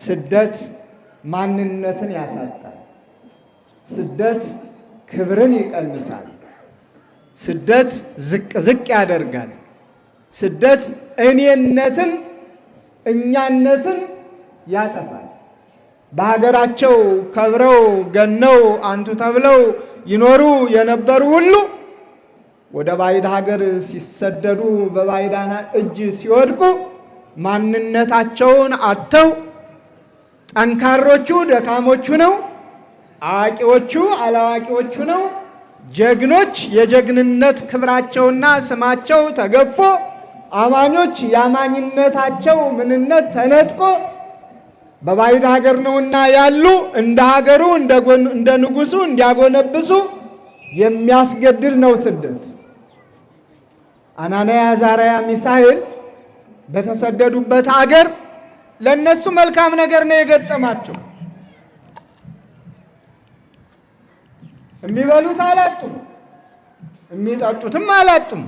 ስደት ማንነትን ያሳጣል። ስደት ክብርን ይቀንሳል። ስደት ዝቅ ዝቅ ያደርጋል። ስደት እኔነትን እኛነትን ያጠፋል። በሀገራቸው ከብረው ገነው አንቱ ተብለው ይኖሩ የነበሩ ሁሉ ወደ ባዕድ ሀገር ሲሰደዱ በባዕዳን እጅ ሲወድቁ ማንነታቸውን አጥተው ጠንካሮቹ ደካሞቹ ነው፣ አዋቂዎቹ አላዋቂዎቹ ነው፣ ጀግኖች የጀግንነት ክብራቸውና ስማቸው ተገፎ አማኞች የአማኝነታቸው ምንነት ተነጥቆ በባዕድ ሀገር ነውና ያሉ እንደ ሀገሩ እንደ ንጉሱ እንዲያጎነብሱ የሚያስገድድ ነው ስደት። አናንያ፣ አዛርያ፣ ሚሳኤል በተሰደዱበት ሀገር ለነሱ መልካም ነገር ነው የገጠማቸው። የሚበሉት አላጡም፣ የሚጠጡትም አላጡም፣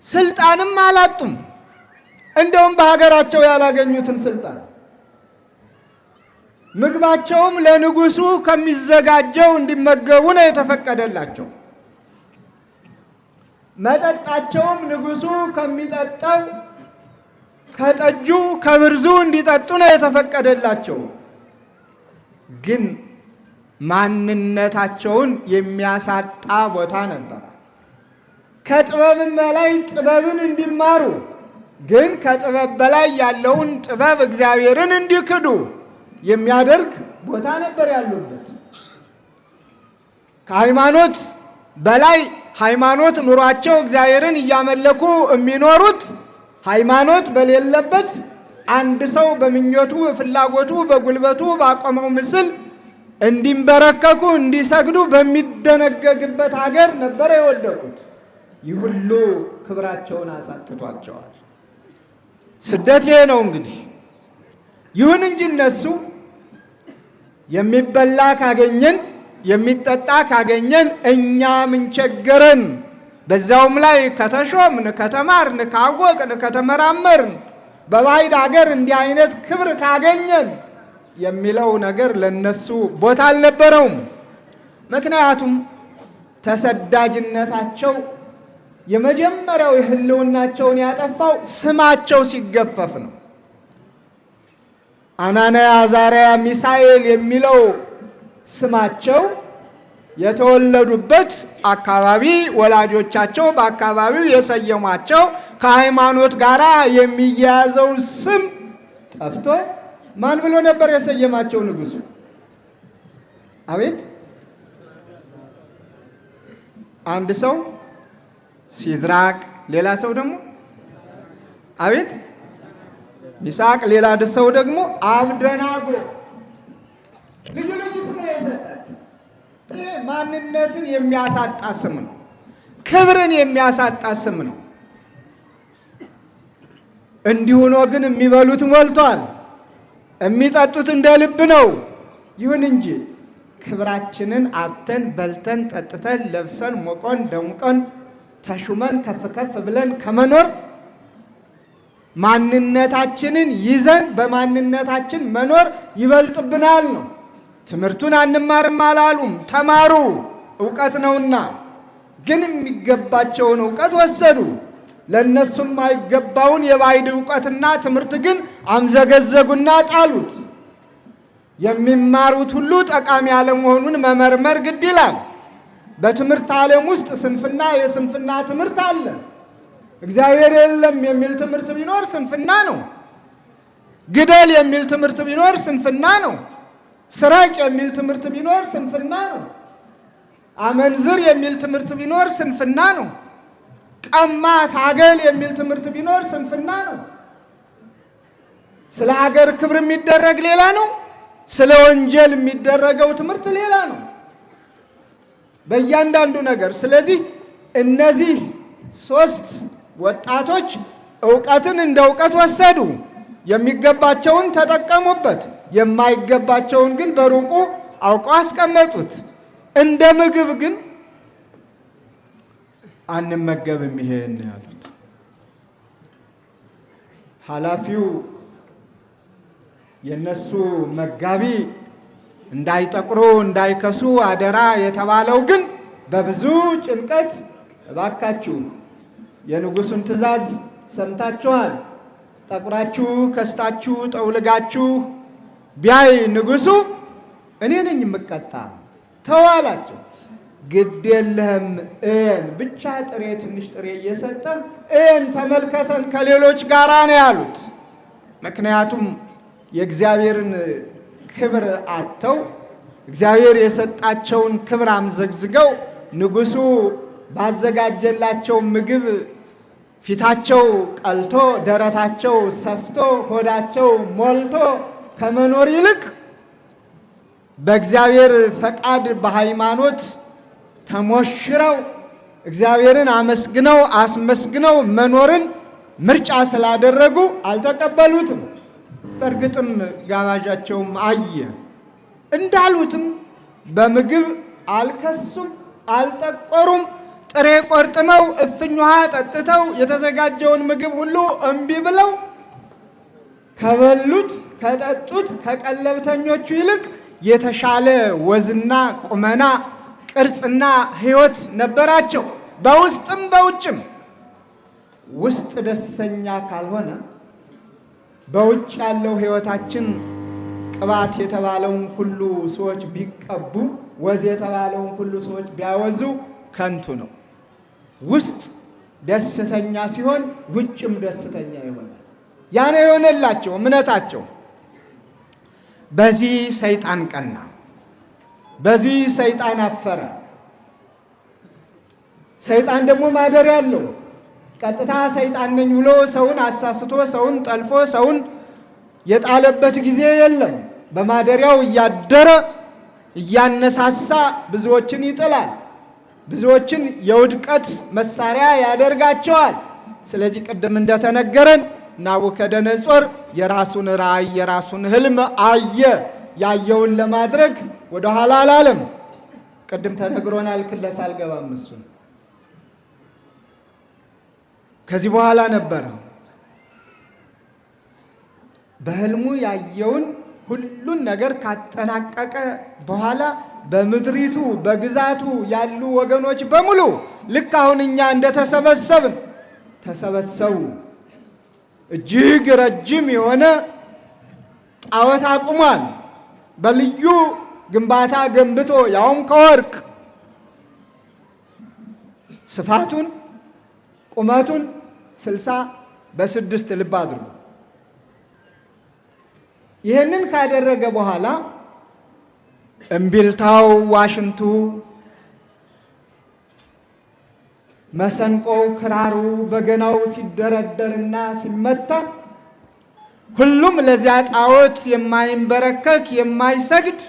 ስልጣንም አላጡም። እንደውም በሀገራቸው ያላገኙትን ስልጣን ምግባቸውም ለንጉሱ ከሚዘጋጀው እንዲመገቡ ነው የተፈቀደላቸው። መጠጣቸውም ንጉሱ ከሚጠጣው ከጠጁ ከብርዙ እንዲጠጡ ነው የተፈቀደላቸው። ግን ማንነታቸውን የሚያሳጣ ቦታ ነበር። ከጥበብም በላይ ጥበብን እንዲማሩ ግን ከጥበብ በላይ ያለውን ጥበብ እግዚአብሔርን እንዲክዱ የሚያደርግ ቦታ ነበር ያሉበት። ከሃይማኖት በላይ ሃይማኖት ኑሯቸው እግዚአብሔርን እያመለኩ የሚኖሩት ሃይማኖት በሌለበት አንድ ሰው በምኞቱ ፍላጎቱ በጉልበቱ ባቆመው ምስል እንዲንበረከኩ እንዲሰግዱ በሚደነገግበት ሀገር ነበር የወደቁት። ይህ ሁሉ ክብራቸውን አሳጥቷቸዋል። ስደት ይሄ ነው እንግዲህ። ይሁን እንጂ እነሱ የሚበላ ካገኘን የሚጠጣ ካገኘን እኛ ምን ቸገረን፣ በዛውም ላይ ከተሾምን ከተማርን ካወቅን ከተመራመርን በባዕድ ሀገር እንዲህ አይነት ክብር ካገኘን የሚለው ነገር ለነሱ ቦታ አልነበረውም። ምክንያቱም ተሰዳጅነታቸው የመጀመሪያው የህልውናቸውን ያጠፋው ስማቸው ሲገፈፍ ነው። አናንያ፣ አዛርያ፣ ሚሳኤል የሚለው ስማቸው የተወለዱበት አካባቢ ወላጆቻቸው በአካባቢው የሰየሟቸው ከሃይማኖት ጋር የሚያያዘው ስም ጠፍቶ ማን ብሎ ነበር የሰየማቸው ንጉሱ? አቤት አንድ ሰው ሲድራቅ፣ ሌላ ሰው ደግሞ አቤት ሚሳቅ፣ ሌላ ሰው ደግሞ አብደናጎ። ልዩ ልዩ ስም ነው የሰጣቸው። ይህ ማንነትን የሚያሳጣ ስም ነው። ክብርን የሚያሳጣ ስም ነው። እንዲህ ሆኖ ግን የሚበሉት ሞልቷል፣ የሚጠጡት እንደ ልብ ነው። ይሁን እንጂ ክብራችንን አጥተን በልተን ጠጥተን ለብሰን ሞቆን ደምቆን ተሹመን ከፍ ከፍ ብለን ከመኖር ማንነታችንን ይዘን በማንነታችን መኖር ይበልጥብናል ነው። ትምህርቱን አንማርም አላሉም፣ ተማሩ፣ እውቀት ነውና። ግን የሚገባቸውን እውቀት ወሰዱ። ለእነሱም አይገባውን የባዕድ እውቀትና ትምህርት ግን አምዘገዘጉና ጣሉት። የሚማሩት ሁሉ ጠቃሚ አለመሆኑን መመርመር ግድ ይላል። በትምህርት ዓለም ውስጥ ስንፍና የስንፍና ትምህርት አለ። እግዚአብሔር የለም የሚል ትምህርት ቢኖር ስንፍና ነው። ግደል የሚል ትምህርት ቢኖር ስንፍና ነው። ስረቅ የሚል ትምህርት ቢኖር ስንፍና ነው። አመንዝር የሚል ትምህርት ቢኖር ስንፍና ነው። ቀማ ታገል የሚል ትምህርት ቢኖር ስንፍና ነው። ስለ ሀገር ክብር የሚደረግ ሌላ ነው። ስለ ወንጀል የሚደረገው ትምህርት ሌላ ነው። በእያንዳንዱ ነገር። ስለዚህ እነዚህ ሶስት ወጣቶች ዕውቀትን እንደ ዕውቀት ወሰዱ። የሚገባቸውን ተጠቀሙበት፣ የማይገባቸውን ግን በሩቁ አውቀው አስቀመጡት። እንደ ምግብ ግን አንመገብም ይሄን ያሉት። ኃላፊው የነሱ መጋቢ እንዳይጠቁሩ እንዳይከሱ አደራ የተባለው ግን በብዙ ጭንቀት እባካችሁ የንጉሱን ትእዛዝ ሰምታችኋል፣ ጠቁራችሁ ከስታችሁ ጠውልጋችሁ ቢያይ ንጉሱ እኔ ነኝ የምቀጣ ተዋላቸው። ግድ የለህም እን ብቻ ጥሬ ትንሽ ጥሬ እየሰጠ እን ተመልከተን ከሌሎች ጋራ ነው ያሉት። ምክንያቱም የእግዚአብሔርን ክብር አጥተው እግዚአብሔር የሰጣቸውን ክብር አምዘግዝገው ንጉሱ ባዘጋጀላቸው ምግብ ፊታቸው ቀልቶ ደረታቸው ሰፍቶ ሆዳቸው ሞልቶ ከመኖር ይልቅ በእግዚአብሔር ፈቃድ በሃይማኖት ተሞሽረው እግዚአብሔርን አመስግነው አስመስግነው መኖርን ምርጫ ስላደረጉ አልተቀበሉትም። በእርግጥም ጋባዣቸውም አየ እንዳሉትም በምግብ አልከሱም፣ አልጠቆሩም። ጥሬ ቆርጥመው እፍኝ ውሃ ጠጥተው የተዘጋጀውን ምግብ ሁሉ እምቢ ብለው ከበሉት ከጠጡት ከቀለብተኞቹ ይልቅ የተሻለ ወዝና ቁመና ቅርጽና ሕይወት ነበራቸው። በውስጥም በውጭም ውስጥ ደስተኛ ካልሆነ በውጭ ያለው ሕይወታችን ቅባት የተባለውን ሁሉ ሰዎች ቢቀቡ ወዝ የተባለውን ሁሉ ሰዎች ቢያወዙ ከንቱ ነው። ውስጥ ደስተኛ ሲሆን ውጭም ደስተኛ ይሆናል። ያኔ የሆነላቸው እምነታቸው። በዚህ ሰይጣን ቀና፣ በዚህ ሰይጣን አፈረ። ሰይጣን ደግሞ ማደሪያ አለው። ቀጥታ ሰይጣን ነኝ ብሎ ሰውን አሳስቶ ሰውን ጠልፎ ሰውን የጣለበት ጊዜ የለም። በማደሪያው እያደረ እያነሳሳ ብዙዎችን ይጥላል፣ ብዙዎችን የውድቀት መሳሪያ ያደርጋቸዋል። ስለዚህ ቅድም እንደተነገረን ናቡከደነጾር የራሱን ራእይ የራሱን ህልም አየ። ያየውን ለማድረግ ወደ ኋላ አላለም። ቅድም ተነግሮናል። ክለሳ አልገባም። እሱን ከዚህ በኋላ ነበረ በህልሙ ያየውን ሁሉን ነገር ካጠናቀቀ በኋላ በምድሪቱ በግዛቱ ያሉ ወገኖች በሙሉ ልክ አሁን እኛ እንደተሰበሰብን ተሰበሰቡ። እጅግ ረጅም የሆነ ጣዖት አቁሟል። በልዩ ግንባታ ገንብቶ ያውም ከወርቅ ስፋቱን ቁመቱን 60 ልብ አድርጉ። ይህንን ካደረገ በኋላ እምቢልታው፣ ዋሽንቱ፣ መሰንቆው፣ ክራሩ፣ በገናው ሲደረደርና ሲመታ ሁሉም ለዚያ ጣዖት የማይንበረከክ የማይሰግድ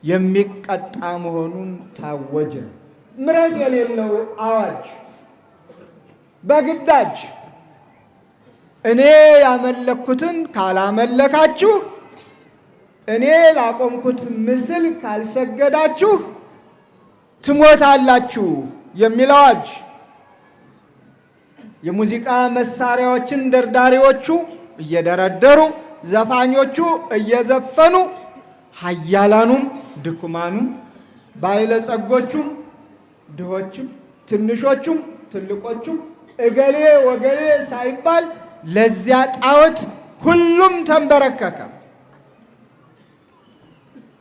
የሚቀጣ መሆኑን ታወጀ። ምሕረት የሌለው አዋጅ በግዳጅ እኔ ያመለኩትን ካላመለካችሁ፣ እኔ ላቆምኩት ምስል ካልሰገዳችሁ ትሞታላችሁ የሚል አዋጅ። የሙዚቃ መሳሪያዎችን ደርዳሪዎቹ እየደረደሩ ዘፋኞቹ እየዘፈኑ ኃያላኑም ድኩማኑም ባለጸጎቹም ድሆችም ትንሾቹም ትልቆቹም እገሌ ወገሌ ሳይባል ለዚያ ጣዖት ሁሉም ተንበረከከ።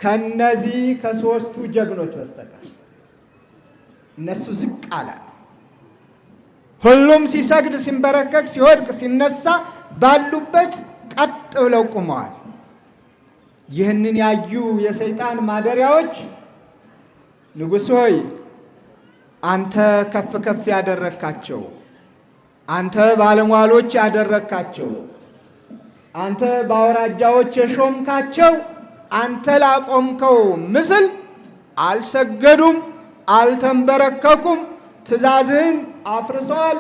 ከነዚህ ከሶስቱ ጀግኖች በስተቀር እነሱ ዝቅ አለ። ሁሉም ሲሰግድ ሲንበረከክ ሲወድቅ ሲነሳ ባሉበት ቀጥ ብለው ቆመዋል። ይህንን ያዩ የሰይጣን ማደሪያዎች ንጉሥ ሆይ አንተ ከፍ ከፍ ያደረካቸው፣ አንተ ባለሟሎች ያደረካቸው፣ አንተ በአውራጃዎች የሾምካቸው፣ አንተ ላቆምከው ምስል አልሰገዱም፣ አልተንበረከኩም፣ ትእዛዝህን አፍርሰዋል፣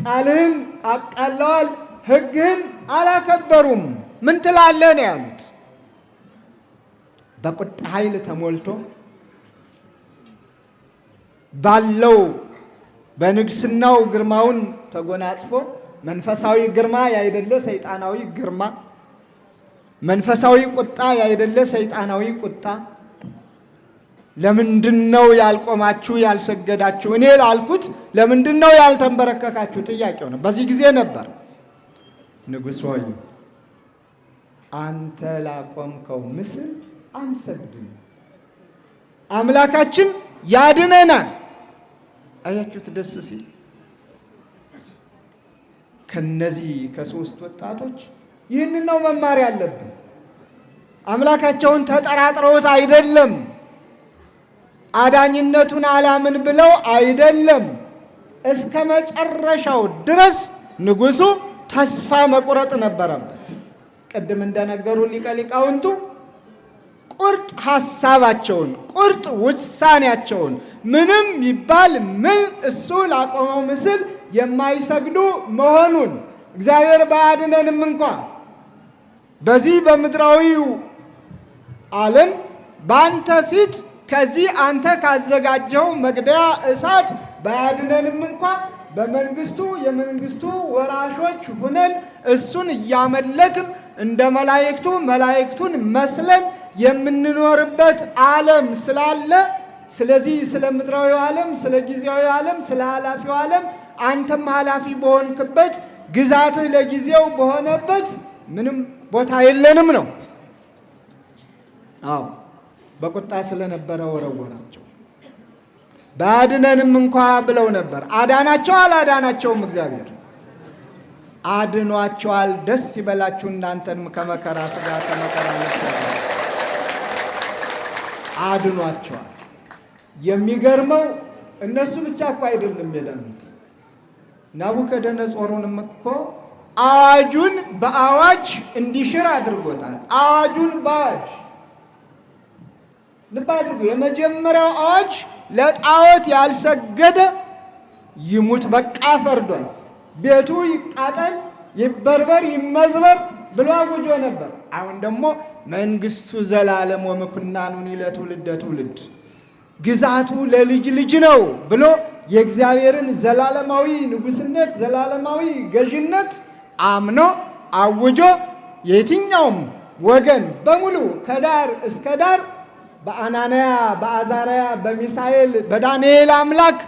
ቃልህን አቃለዋል፣ ሕግህን አላከበሩም። ምን ትላለህ ነው ያሉት። በቁጣ ኃይል ተሞልቶ ባለው በንግስናው ግርማውን ተጎናጽፎ መንፈሳዊ ግርማ ያይደለ ሰይጣናዊ ግርማ መንፈሳዊ ቁጣ ያይደለ ሰይጣናዊ ቁጣ። ለምንድነው ያልቆማችሁ ያልሰገዳችሁ? እኔ ላልኩት ለምንድነው ያልተንበረከካችሁ? ጥያቄው ነው። በዚህ ጊዜ ነበር ንጉሥ ሆይ አንተ ላቆምከው ምስል አንሰግድም፣ አምላካችን ያድነናል። አያችሁት ደስ ሲል። ከነዚህ ከሶስት ወጣቶች ይህንን ነው መማር ያለብን። አምላካቸውን ተጠራጥረውት አይደለም፣ አዳኝነቱን አላምን ብለው አይደለም። እስከ መጨረሻው ድረስ ንጉሡ ተስፋ መቁረጥ ነበረበት። ቅድም እንደነገሩ ሊቀ ሊቃውንቱ ቁርጥ ሐሳባቸውን ቁርጥ ውሳኔያቸውን ምንም ይባል ምን እሱ ላቆመው ምስል የማይሰግዱ መሆኑን እግዚአብሔር ባያድነንም እንኳ በዚህ በምድራዊው ዓለም በአንተ ፊት ከዚህ አንተ ካዘጋጀው መግደያ እሳት ባያድነንም እንኳ በመንግስቱ የመንግስቱ ወራሾች ሁነን እሱን እያመለክን እንደ መላእክቱ መላእክቱን መስለን የምንኖርበት ዓለም ስላለ፣ ስለዚህ ስለ ምድራዊው ዓለም፣ ስለ ጊዜያዊ ዓለም፣ ስለ ኃላፊው ዓለም አንተም ኃላፊ በሆንክበት ግዛትህ ለጊዜው በሆነበት ምንም ቦታ የለንም ነው። አዎ በቁጣ ስለነበረ ወረወራቸው። ባድነንም እንኳ ብለው ነበር። አዳናቸው አላዳናቸውም? እግዚአብሔር አድኗቸዋል። ደስ ይበላችሁ እናንተንም ከመከራ ሥጋ ከመከራ ነፍስ አድኗቸዋል። የሚገርመው እነሱ ብቻ እኮ አይደለም የዳኑት። ናቡከደነጾሩንም እኮ አዋጁን በአዋጅ እንዲሽር አድርጎታል። አዋጁን በአዋጅ ልብ አድርጉ። የመጀመሪያው አዋጅ ለጣዖት ያልሰገደ ይሙት በቃ ፈርዷል። ቤቱ ይቃጠል፣ ይበርበር፣ ይመዝበር ብሎ አውጆ ነበር። አሁን ደግሞ መንግስቱ ዘላለም ወምኩናኑኒ ለትውልደ ትውልድ፣ ግዛቱ ለልጅ ልጅ ነው ብሎ የእግዚአብሔርን ዘላለማዊ ንጉስነት ዘላለማዊ ገዥነት አምኖ አውጆ የትኛውም ወገን በሙሉ ከዳር እስከ ዳር በአናንያ በአዛርያ በሚሳኤል በዳንኤል አምላክ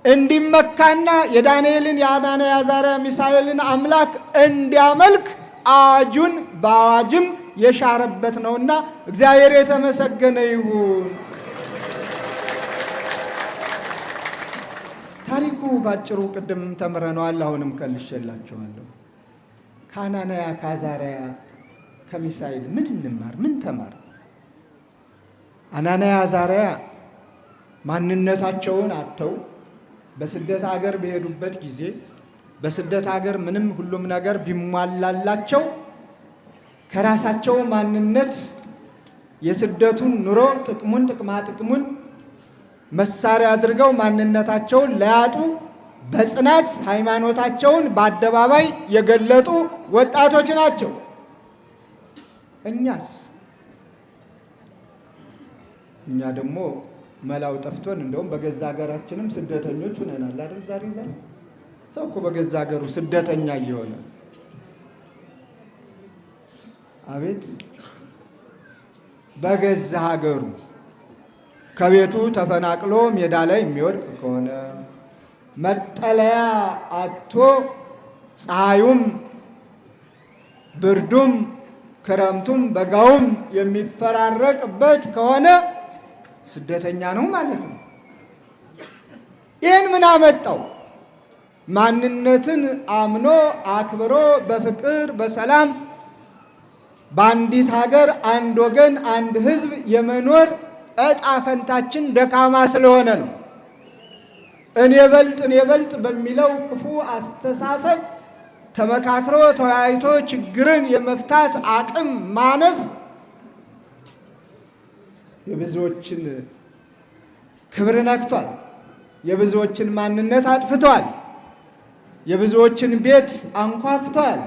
እንዲመካና የዳንኤልን የአናንያ የአዛርያ ሚሳኤልን አምላክ እንዲያመልክ አዋጁን በአዋጅም የሻረበት ነውና እግዚአብሔር የተመሰገነ ይሁን። ታሪኩ ባጭሩ ቅድም ተምረነዋል። አሁንም ከልሼላችኋለሁ። ከአናንያ ከአዛርያ ከሚሳኤል ምን እንማር? ምን ተማር? አናንያ አዛርያ ማንነታቸውን አጥተው በስደት ሀገር በሄዱበት ጊዜ በስደት ሀገር ምንም ሁሉም ነገር ቢሟላላቸው ከራሳቸው ማንነት የስደቱን ኑሮ ጥቅሙን ጥቅማ ጥቅሙን መሳሪያ አድርገው ማንነታቸውን ለያጡ በጽናት ሃይማኖታቸውን በአደባባይ የገለጡ ወጣቶች ናቸው። እኛ ደግሞ መላው ጠፍቶን እንደውም በገዛ ሀገራችንም ስደተኞች ሆነናል አይደል? ዛሬ ሰው እኮ በገዛ ሀገሩ ስደተኛ እየሆነ አቤት! በገዛ ሀገሩ ከቤቱ ተፈናቅሎ ሜዳ ላይ የሚወድቅ ከሆነ መጠለያ አጥቶ ፀሐዩም ብርዱም ክረምቱም በጋውም የሚፈራረቅበት ከሆነ ስደተኛ ነው ማለት ነው። ይህን ምን አመጣው? ማንነትን አምኖ አክብሮ በፍቅር በሰላም በአንዲት ሀገር አንድ ወገን አንድ ሕዝብ የመኖር ዕጣ ፈንታችን ደካማ ስለሆነ ነው። እኔ በልጥ በሚለው ክፉ አስተሳሰብ ተመካክሮ ተወያይቶ ችግርን የመፍታት አቅም ማነስ የብዙዎችን ክብር ነክቷል። የብዙዎችን ማንነት አጥፍቷል። የብዙዎችን ቤት አንኳኩቷል።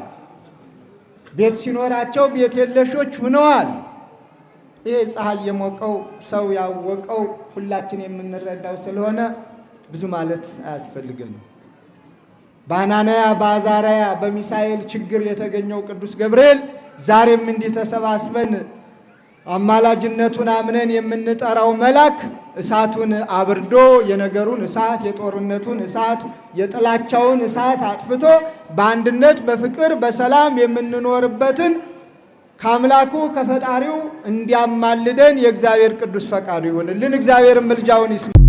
ቤት ሲኖራቸው ቤት የለሾች ሆነዋል። ይሄ ፀሐይ የሞቀው ሰው ያወቀው ሁላችን የምንረዳው ስለሆነ ብዙ ማለት አያስፈልገንም። በአናንያ በአዛርያ በሚሳኤል ችግር የተገኘው ቅዱስ ገብርኤል ዛሬም እንዲህ ተሰባስበን አማላጅነቱን አምነን የምንጠራው መልአክ እሳቱን አብርዶ የነገሩን እሳት፣ የጦርነቱን እሳት፣ የጥላቻውን እሳት አጥፍቶ በአንድነት በፍቅር በሰላም የምንኖርበትን ከአምላኩ ከፈጣሪው እንዲያማልደን የእግዚአብሔር ቅዱስ ፈቃዱ ይሁንልን። እግዚአብሔር ምልጃውን ይስማ።